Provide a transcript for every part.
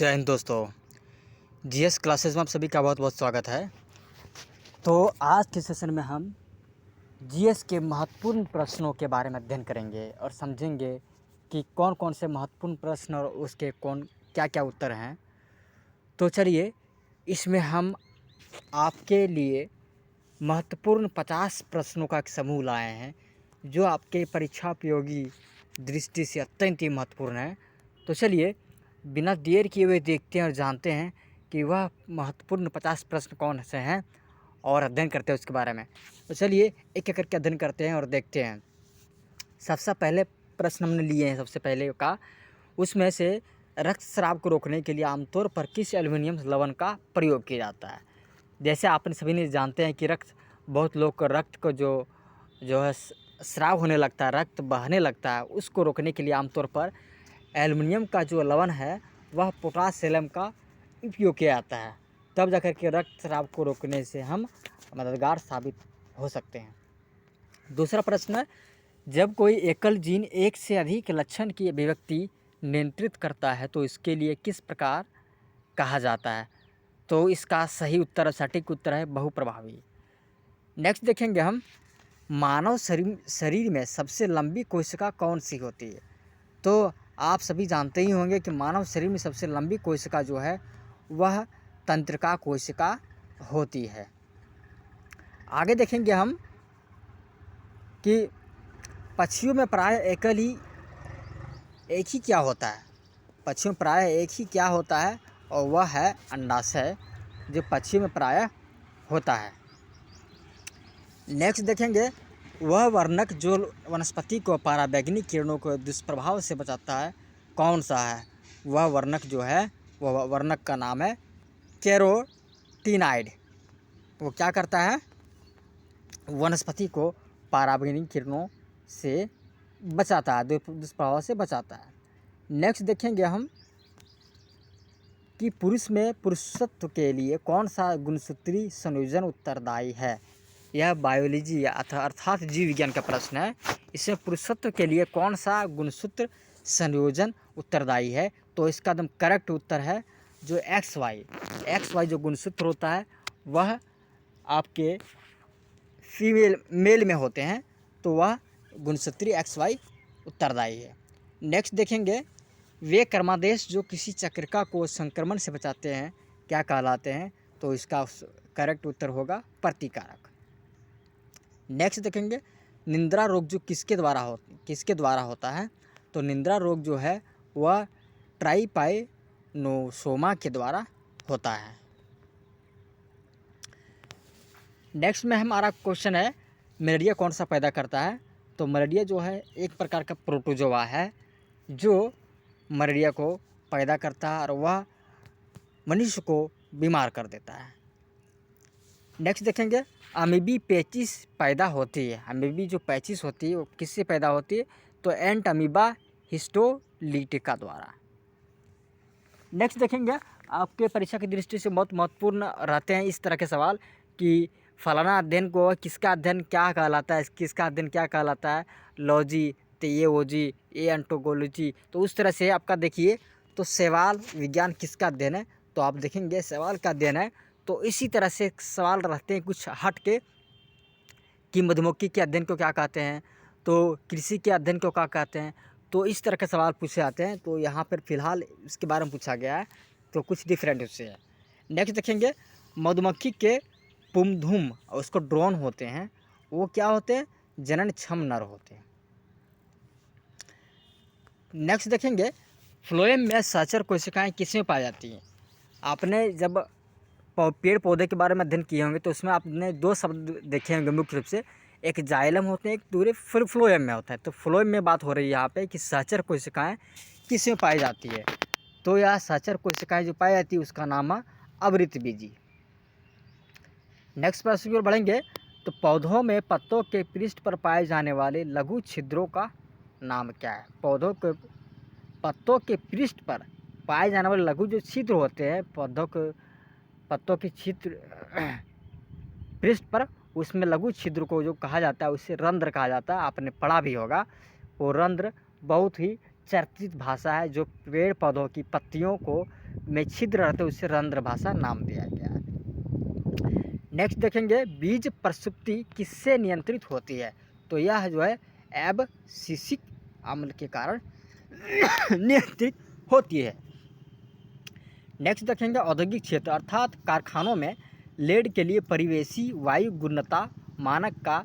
जय हिंद दोस्तों। GS classes में आप सभी का बहुत बहुत स्वागत है। तो आज के सेशन में हम जीएस के महत्वपूर्ण प्रश्नों के बारे में अध्ययन करेंगे और समझेंगे कि कौन कौन से महत्वपूर्ण प्रश्न और उसके कौन क्या क्या उत्तर हैं। तो चलिए, इसमें हम आपके लिए महत्वपूर्ण 50 प्रश्नों का एक समूह लाए हैं जो आपके परीक्षा उपयोगी दृष्टि से अत्यंत ही महत्वपूर्ण है। तो चलिए, बिना देर किए हुए देखते हैं और जानते हैं कि वह महत्वपूर्ण 50 प्रश्न कौन से हैं और अध्ययन करते हैं उसके बारे में। तो चलिए, एक एक करके अध्ययन करते हैं और देखते हैं। सबसे पहले प्रश्न हमने लिए हैं, सबसे पहले का उसमें से रक्तस्राव को रोकने के लिए आमतौर पर किस एल्युमिनियम लवण का प्रयोग किया जाता है। जैसे आपने सभी ने जानते हैं कि बहुत लोग को रक्त को जो है स्राव होने लगता है, रक्त बहने लगता है, उसको रोकने के लिए आमतौर पर एल्युमिनियम का जो लवण है वह पोटासियम का उपयोग किया जाता है। तब जाकर के रक्तस्राव को रोकने से हम मददगार साबित हो सकते हैं। दूसरा प्रश्न, जब कोई एकल जीन एक से अधिक लक्षण की अभिव्यक्ति नियंत्रित करता है तो इसके लिए किस प्रकार कहा जाता है। तो इसका सही उत्तर, सटीक उत्तर है बहुप्रभावी। नेक्स्ट देखेंगे हम, मानव शरीर में सबसे लंबी कोशिका कौन सी होती है। तो आप सभी जानते ही होंगे कि मानव शरीर में सबसे लंबी कोशिका जो है वह तंत्रिका कोशिका होती है। आगे देखेंगे हम कि पक्षियों में प्राय एक ही क्या होता है। पक्षियों में प्राय एक ही क्या होता है और वह है अंडाशय, जो पक्षियों में प्राय होता है। नेक्स्ट देखेंगे, वह वर्णक जो वनस्पति को पराबैंगनी किरणों के दुष्प्रभाव से बचाता है कौन सा है। वह वर्णक जो है वह वर्णक का नाम है कैरोटीनाइड। वो क्या करता है, वनस्पति को पराबैंगनी किरणों से बचाता है, दुष्प्रभाव से बचाता है। नेक्स्ट देखेंगे हम कि पुरुष में पुरुषत्व के लिए कौन सा गुणसूत्री संयोजन उत्तरदायी है। यह बायोलॉजी अर्थात जीव विज्ञान का प्रश्न है। इसमें पुरुषत्व के लिए कौन सा गुणसूत्र संयोजन उत्तरदायी है। तो इसका एकदम करेक्ट उत्तर है जो XY जो गुणसूत्र होता है वह आपके मेल में होते हैं, तो वह गुणसूत्री XY उत्तरदायी है। नेक्स्ट देखेंगे, वे क्रमादेश जो किसी चक्रिका को संक्रमण से बचाते हैं क्या कहलाते हैं। तो इसका करेक्ट उत्तर होगा प्रतिकारक। नेक्स्ट देखेंगे, निद्रा रोग जो किसके द्वारा होता है। तो निद्रा रोग जो है वह ट्राइपाइनोसोमा के द्वारा होता है। नेक्स्ट में हमारा क्वेश्चन है, मलेरिया कौन सा पैदा करता है। तो मलेरिया जो है एक प्रकार का प्रोटोजोआ है जो मलेरिया को पैदा करता है और वह मनुष्य को बीमार कर देता है। नेक्स्ट देखेंगे, अमीबी पेचिस पैदा होती है। अमीबी जो पेचिस होती है वो किससे पैदा होती है। तो एंट अमीबा हिस्टोलिटिका द्वारा। नेक्स्ट देखेंगे, आपके परीक्षा की दृष्टि से बहुत महत्वपूर्ण रहते हैं इस तरह के सवाल कि फलाना अध्ययन को किसका अध्ययन क्या कहलाता है, किसका अध्ययन क्या कहलाता है। लॉजी, तो ये ओजी, ये एंटोगोलॉजी। तो उस तरह से आपका देखिए, तो शैवाल विज्ञान किसका अध्ययन है। तो आप देखेंगे शैवाल का अध्ययन है। तो इसी तरह से सवाल रहते हैं कुछ हट के कि मधुमक्खी के अध्ययन को क्या कहते हैं, तो कृषि के अध्ययन को क्या कहते हैं। तो इस तरह के सवाल पूछे जाते हैं। तो यहाँ पर फिलहाल इसके बारे में पूछा गया है, तो कुछ डिफरेंट उससे है। नेक्स्ट देखेंगे, मधुमक्खी के पुंधुम और उसको ड्रोन होते हैं, वो क्या होते हैं, जनन क्षम नर होते हैं। नेक्स्ट देखेंगे, फ्लोएम में सहचर कोशिकाएं किसमें पाई जाती हैं। आपने जब पेड़ पौधे के बारे में अध्ययन किए होंगे तो उसमें आपने दो शब्द देखे होंगे मुख्य रूप से, एक जाइलम होते हैं, एक दूसरे फ्लोएम में होता है। तो फ्लोएम में बात हो रही है यहाँ पे कि सहचर कोशिकाएं किसमें पाई जाती है। तो यह सहचर कोशिकाएं जो पाई जाती है उसका नाम है आवृतबीजी। नेक्स्ट प्रश्न की ओर बढ़ेंगे, तो पौधों में पत्तों के पृष्ठ पर पाए जाने वाले लघु छिद्रों का नाम क्या है। पत्तों के पृष्ठ पर पाए जाने वाले लघु जो छिद्र होते हैं पत्तों के छिद्र पृष्ठ पर, उसमें लघु छिद्र को जो कहा जाता है उसे रंध्र कहा जाता है। आपने पढ़ा भी होगा। वो रंध्र बहुत ही चर्चित भाषा है जो पेड़ पौधों की पत्तियों को में छिद्र रहते उसे रंध्र भाषा नाम दिया गया है। नेक्स्ट देखेंगे बीज प्रसुप्ति किससे नियंत्रित होती है, तो यह जो है एब्सिसिक अम्ल के कारण नियंत्रित होती है। नेक्स्ट देखेंगे औद्योगिक क्षेत्र अर्थात कारखानों में लेड के लिए परिवेशी वायु गुणवत्ता मानक का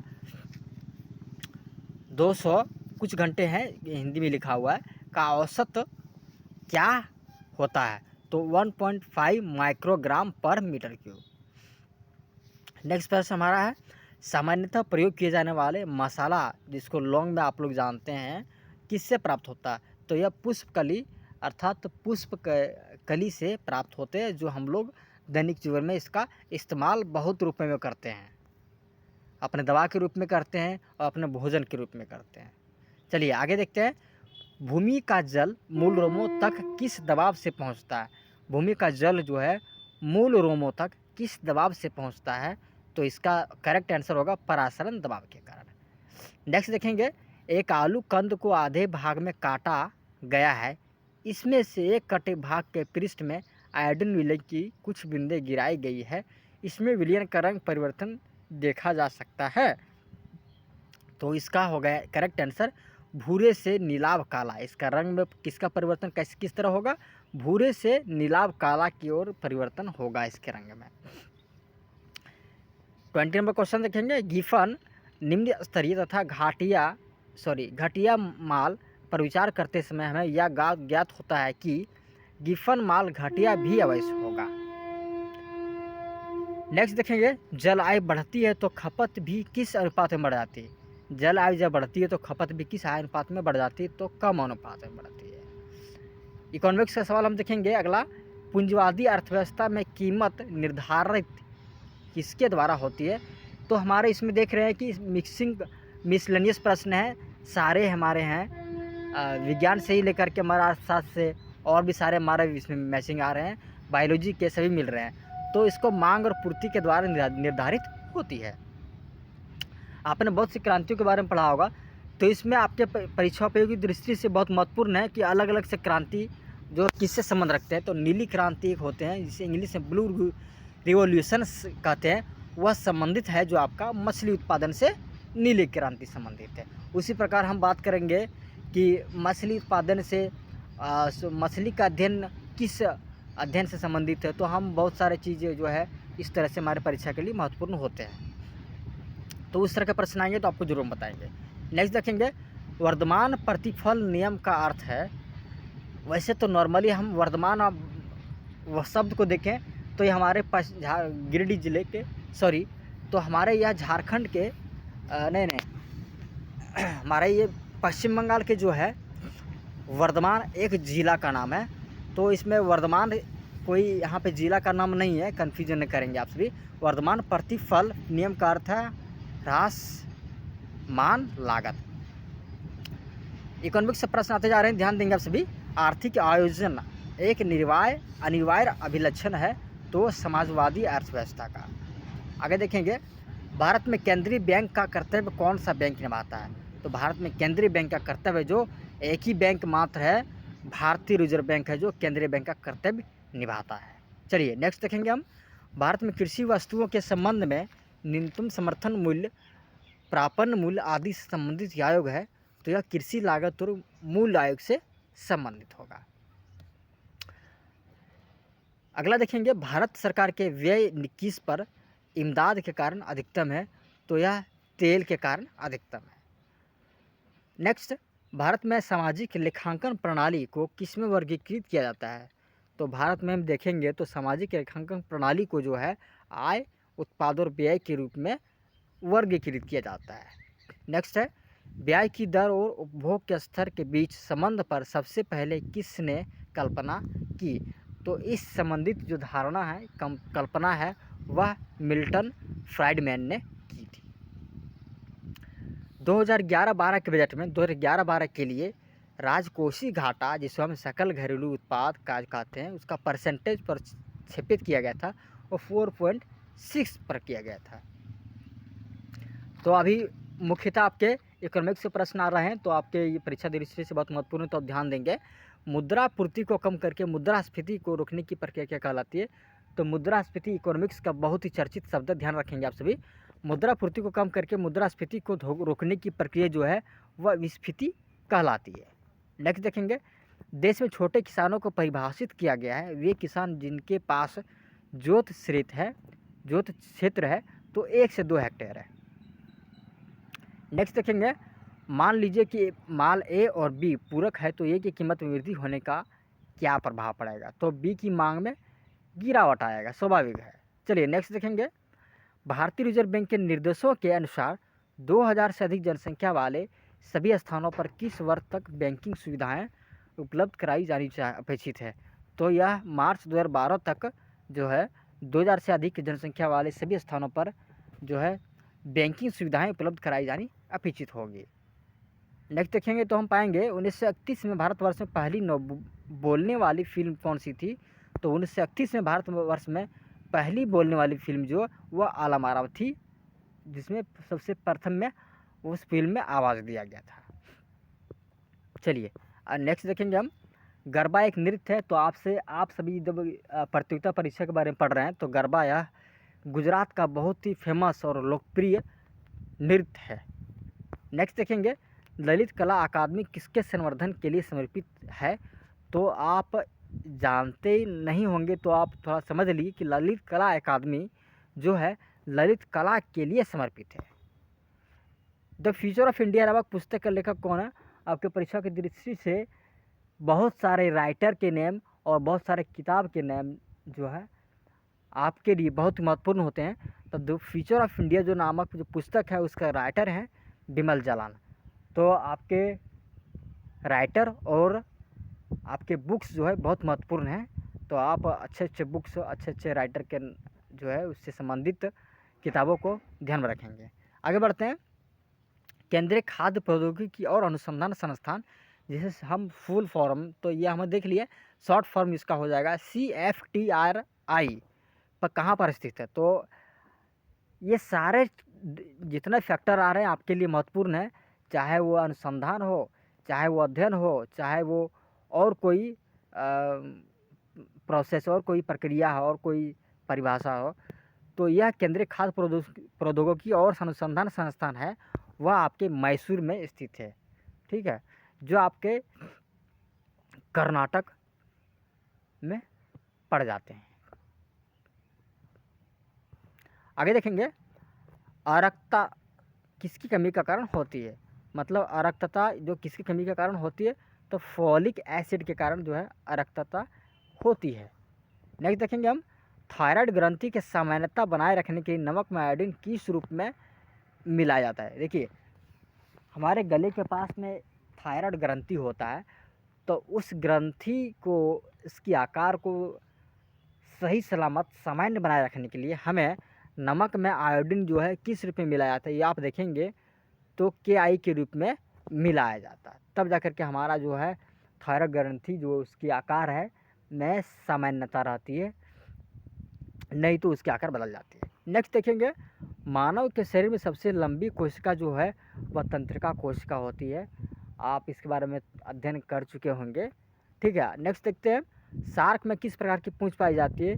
200 कुछ घंटे हैं, हिंदी में लिखा हुआ है, का औसत क्या होता है, तो 1.5 माइक्रोग्राम पर मीटर क्यूब। नेक्स्ट प्रश्न हमारा है सामान्यतः प्रयोग किए जाने वाले मसाला जिसको लौंग में आप लोग जानते हैं किससे प्राप्त होता है, तो यह पुष्पकली अर्थात पुष्पकली से प्राप्त होते हैं, जो हम लोग दैनिक जीवन में इसका इस्तेमाल बहुत रूप में करते हैं, अपने दवा के रूप में करते हैं और अपने भोजन के रूप में करते हैं। चलिए आगे देखते हैं भूमि का जल मूल रोमों तक किस दबाव से पहुंचता है, भूमि का जल जो है मूल रोमों तक किस दबाव से पहुंचता है, तो इसका करेक्ट आंसर होगा परासरण दबाव के कारण। नेक्स्ट देखेंगे एक आलू कंद को आधे भाग में काटा गया है, इसमें से एक कटे भाग के पृष्ठ में आयोडीन विलयन की कुछ बूंदें गिराई गई है, इसमें विलयन का रंग परिवर्तन देखा जा सकता है, तो इसका हो गया करेक्ट आंसर भूरे से नीलाभ काला। इसका रंग में किसका परिवर्तन किस तरह होगा, भूरे से नीलाभ काला की ओर परिवर्तन होगा इसके रंग में। 20 नंबर क्वेश्चन देखेंगे गिफन निम्न स्तरीय तथा घटिया माल पर विचार करते समय हमें यह ज्ञात होता है कि गिफन माल घटिया भी अवश्य होगा। नेक्स्ट देखेंगे जल आयु बढ़ती है तो खपत भी किस अनुपात में बढ़ जाती है, जल आयु जब बढ़ती है तो खपत भी किस अनुपात में बढ़ जाती है, तो कम अनुपात में बढ़ती है। इकोनॉमिक्स का सवाल हम देखेंगे अगला पूंजीवादी अर्थव्यवस्था में कीमत निर्धारित किसके द्वारा होती है, तो हमारे इसमें देख रहे हैं कि मिसलेनियस प्रश्न है, सारे हमारे हैं विज्ञान से ही लेकर के हमारा अर्थशास्त्र से और भी सारे हमारे इसमें मैचिंग आ रहे हैं, बायोलॉजी के सभी मिल रहे हैं, तो इसको मांग और पूर्ति के द्वारा निर्धारित होती है। आपने बहुत सी क्रांतियों के बारे में पढ़ा होगा, तो इसमें आपके परीक्षा उपयोगी दृष्टि से बहुत महत्वपूर्ण है कि अलग अलग से क्रांति जो किससे संबंध रखते हैं, तो नीली क्रांति एक होते हैं जिसे इंग्लिश में ब्लू रिवॉल्यूशन कहते हैं, वह संबंधित है जो आपका मछली उत्पादन से नीली क्रांति संबंधित है। उसी प्रकार हम बात करेंगे कि मछली उत्पादन से मछली का अध्ययन किस अध्ययन से संबंधित है, तो हम बहुत सारे चीज़ें जो है इस तरह से हमारे परीक्षा के लिए महत्वपूर्ण होते हैं, तो उस तरह के प्रश्न आएंगे तो आपको जरूर बताएंगे। नेक्स्ट देखेंगे वर्धमान प्रतिफल नियम का अर्थ है, वैसे तो नॉर्मली हम वर्धमान वह शब्द को देखें तो ये हमारे पास गिरिडीह जिले के तो हमारे यह झारखंड के हमारे ये पश्चिम बंगाल के जो है वर्धमान एक ज़िला का नाम है, तो इसमें वर्धमान कोई यहाँ पे ज़िला का नाम नहीं है, कन्फ्यूजन नहीं करेंगे आप सभी। वर्धमान प्रतिफल नियम का अर्थ है ह्रासमान लागत। इकोनॉमिक्स से प्रश्न आते जा रहे हैं, ध्यान देंगे आप सभी। आर्थिक आयोजन एक अनिवार्य अभिलक्षण है तो समाजवादी अर्थव्यवस्था का। आगे देखेंगे भारत में केंद्रीय बैंक का कर्तव्य कौन सा बैंक निभाता है, तो भारत में केंद्रीय बैंक का कर्तव्य जो एक ही बैंक मात्र है, भारतीय रिजर्व बैंक है जो केंद्रीय बैंक का कर्तव्य निभाता है। चलिए नेक्स्ट देखेंगे हम भारत में कृषि वस्तुओं के संबंध में न्यूनतम समर्थन मूल्य, प्रापन्न मूल्य आदि से संबंधित आयोग है, तो यह कृषि लागत और मूल्य आयोग से संबंधित होगा। अगला देखेंगे भारत सरकार के व्यय किस पर इमदाद के कारण अधिकतम है, तो यह तेल के कारण अधिकतम है। नेक्स्ट भारत में सामाजिक लेखांकन प्रणाली को किस में वर्गीकृत किया जाता है, तो भारत में हम देखेंगे तो सामाजिक लेखांकन प्रणाली को जो है आय, उत्पाद और व्यय के रूप में वर्गीकृत किया जाता है। नेक्स्ट है ब्याज की दर और उपभोग के स्तर के बीच संबंध पर सबसे पहले किसने कल्पना की, तो इस संबंधित जो धारणा है कल्पना है वह मिल्टन फ्राइडमैन ने की थी। 2011-12 के बजट में 2011-12 के लिए राजकोषीय घाटा जिसको हम सकल घरेलू उत्पाद का कहते हैं उसका परसेंटेज पर प्रक्षेपित किया गया था और 4.6 पर किया गया था। तो अभी मुख्यतः आपके इकोनॉमिक्स से प्रश्न आ रहे हैं, तो आपके ये परीक्षा दृष्टि से बहुत महत्वपूर्ण है, तो आप ध्यान देंगे। मुद्रापूर्ति को कम करके मुद्रास्फीति को रोकने की प्रक्रिया क्या कहलाती है? तो मुद्रास्फीति इकोनॉमिक्स का बहुत ही चर्चित शब्द, ध्यान रखेंगे आप सभी। मुद्रापूर्ति को कम करके मुद्रास्फीति को रोकने की प्रक्रिया जो है वह विस्फीति कहलाती है। नेक्स्ट देखेंगे, देश में छोटे किसानों को परिभाषित किया गया है, वे किसान जिनके पास जोत क्षेत्र है तो 1 से 2 हेक्टेयर है। नेक्स्ट देखेंगे, मान लीजिए कि माल ए और बी पूरक है तो ए की कीमत में वृद्धि होने का क्या प्रभाव पड़ेगा? तो बी की मांग में गिरावट आएगा, स्वाभाविक है। चलिए नेक्स्ट देखेंगे, भारतीय रिजर्व बैंक के निर्देशों के अनुसार 2000 से अधिक जनसंख्या वाले सभी स्थानों पर किस वर्ष तक बैंकिंग सुविधाएं उपलब्ध कराई जानी अपेक्षित है? तो यह मार्च 2012 तक जो है 2000 से अधिक जनसंख्या वाले सभी स्थानों पर जो है बैंकिंग सुविधाएं उपलब्ध कराई जानी अपेक्षित होगी। नेक्स्ट देखेंगे तो हम पाएंगे 1931 में भारतवर्ष में पहली बोलने वाली फिल्म कौन सी थी? तो 1931 में भारतवर्ष में पहली बोलने वाली फिल्म जो वह आलम थी, जिसमें सबसे प्रथम में उस फिल्म में आवाज़ दिया गया था। चलिए नेक्स्ट देखेंगे हम, गरबा एक नृत्य है। तो आप सभी जब प्रतियोगिता परीक्षा के बारे में पढ़ रहे हैं तो गरबा यह गुजरात का बहुत ही फेमस और लोकप्रिय नृत्य है। नेक्स्ट देखेंगे, ललित कला अकादमी किसके संवर्धन के लिए समर्पित है? तो आप जानते नहीं होंगे तो आप थोड़ा समझ लीजिए कि ललित कला अकादमी जो है ललित कला के लिए समर्पित है। द फ्यूचर ऑफ इंडिया नामक पुस्तक का लेखक कौन है? आपके परीक्षा की दृष्टि से बहुत सारे राइटर के नेम और बहुत सारे किताब के नेम जो है आपके लिए बहुत महत्वपूर्ण होते हैं। तो द फ्यूचर ऑफ इंडिया जो नामक जो पुस्तक है उसका राइटर हैं बिमल जालान। तो आपके राइटर और आपके बुक्स जो है बहुत महत्वपूर्ण हैं। तो आप अच्छे बुक्स, अच्छे राइटर के जो है उससे संबंधित किताबों को ध्यान में रखेंगे। आगे बढ़ते हैं, केंद्रीय खाद्य प्रौद्योगिकी और अनुसंधान संस्थान, जिसे हम फुल फॉर्म, तो ये हमें देख लिए, शॉर्ट फॉर्म इसका हो जाएगा CFTRI, पर कहाँ पर स्थित है? तो ये सारे जितने फैक्टर आ रहे हैं आपके लिए महत्वपूर्ण है, चाहे वो अनुसंधान हो, चाहे वो अध्ययन हो, चाहे वो और कोई प्रोसेस और कोई प्रक्रिया हो और कोई परिभाषा हो। तो यह केंद्रीय खाद्य प्रौद्योगिकी और अनुसंधान संस्थान है, वह आपके मैसूर में स्थित है। ठीक है, जो आपके कर्नाटक में पड़ जाते हैं। आगे देखेंगे, अरक्तता किसकी कमी का कारण होती है? मतलब अरक्तता जो किसकी कमी का कारण होती है? तो फॉलिक एसिड के कारण जो है अरक्तता होती है। नेक्स्ट देखेंगे हम, थायराइड ग्रंथि के सामान्यता बनाए रखने के लिए नमक में आयोडीन किस रूप में मिलाया जाता है? देखिए, हमारे गले के पास में थायराइड ग्रंथि होता है, तो उस ग्रंथि को, इसकी आकार को सही सलामत सामान्य बनाए रखने के लिए हमें नमक में आयोडीन जो है किस रूप में मिलाया जाता है? ये आप देखेंगे तो KI के रूप में मिलाया जाता है, तब जाकर के हमारा जो है थायराइड ग्रंथि जो उसकी आकार है में सामान्यता रहती है, नहीं तो उसकी आकार बदल जाती है। नेक्स्ट देखेंगे, मानव के शरीर में सबसे लंबी कोशिका जो है वह तंत्रिका कोशिका होती है। आप इसके बारे में अध्ययन कर चुके होंगे। ठीक है, नेक्स्ट देखते हैं, शार्क में किस प्रकार की पूंछ पाई जाती है?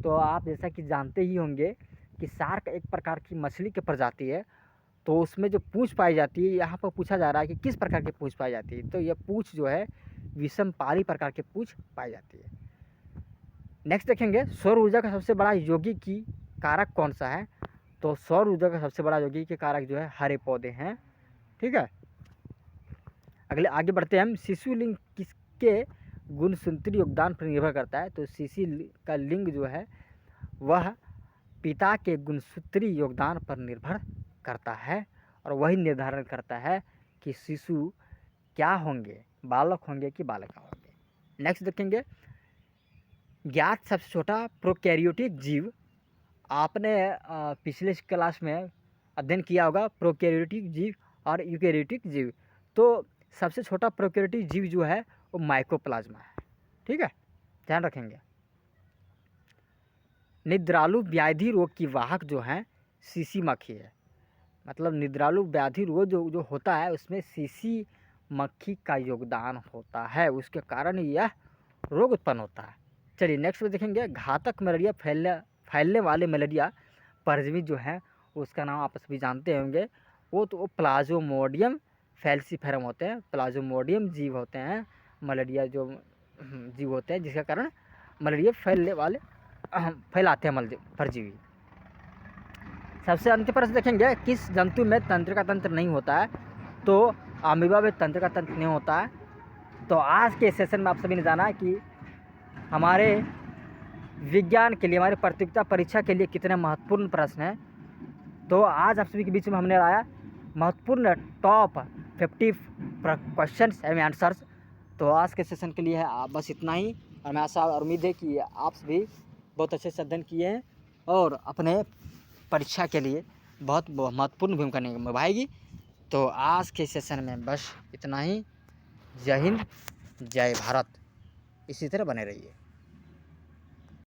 तो आप जैसा कि जानते ही होंगे कि शार्क एक प्रकार की मछली की प्रजाति है, तो उसमें जो पूंछ पाई जाती है, यहाँ पर पूछा जा रहा है कि किस प्रकार की पूंछ पाई जाती है? तो यह पूंछ जो है विषमपाली प्रकार की पूंछ पाई जाती है। नेक्स्ट देखेंगे, सौर ऊर्जा का सबसे बड़ा यौगिकी कारक कौन सा है? तो सौर ऊर्जा का सबसे बड़ा यौगिकी कारक जो है हरे पौधे हैं। ठीक है, आगे बढ़ते हैं हम, शिशु लिंग किसके गुणसूत्री योगदान पर निर्भर करता है? तो शिशु का लिंग जो है वह पिता के गुणसूत्री योगदान पर निर्भर करता है और वही निर्धारण करता है कि शिशु क्या होंगे, बालक होंगे कि बालिका होंगे। नेक्स्ट देखेंगे, ज्ञात सबसे छोटा प्रोकैरियोटिक जीव, आपने पिछले क्लास में अध्ययन किया होगा प्रोकैरियोटिक जीव और यूकैरियोटिक जीव। तो सबसे छोटा प्रोकैरियोटिक जीव जो है वो माइकोप्लाज्मा है। ठीक है, ध्यान रखेंगे। निद्रालु व्याधि रोग की वाहक जो है सीसी मक्खी है। मतलब निद्रालु व्याधि रोग जो होता है उसमें सीसी मक्खी का योगदान होता है, उसके कारण यह रोग उत्पन्न होता है। चलिए नेक्स्ट में देखेंगे, घातक मलेरिया फैलने वाले मलेरिया परजीवी जो है उसका नाम आप सभी जानते होंगे, वो तो प्लाज्मोडियम फैल्सीफेरम होते हैं। प्लाज्मोडियम जीव होते हैं मलेरिया जो जीव होते हैं, जिसके कारण मलेरिया फैलाते हैं परजीवी। सबसे अंतिम प्रश्न देखेंगे, किस जंतु में तंत्रिका तंत्र नहीं होता है? तो अमीबा में तंत्रिका तंत्र नहीं होता है। तो आज के सेशन में आप सभी ने जाना कि हमारे विज्ञान के लिए, हमारे प्रतियोगिता परीक्षा के लिए कितने महत्वपूर्ण प्रश्न हैं। तो आज आप सभी के बीच में हमने लाया महत्वपूर्ण टॉप 50 क्वेश्चंस एवं आंसर्स। तो आज के सेशन के लिए है बस इतना ही, और मैं आशा और उम्मीद है कि आप सभी बहुत अच्छे से अध्ययन किए हैं और अपने परीक्षा के लिए बहुत महत्वपूर्ण भूमिका निभाएगी। तो आज के सेशन में बस इतना ही। जय हिंद, जय भारत। इसी तरह बने रहिए।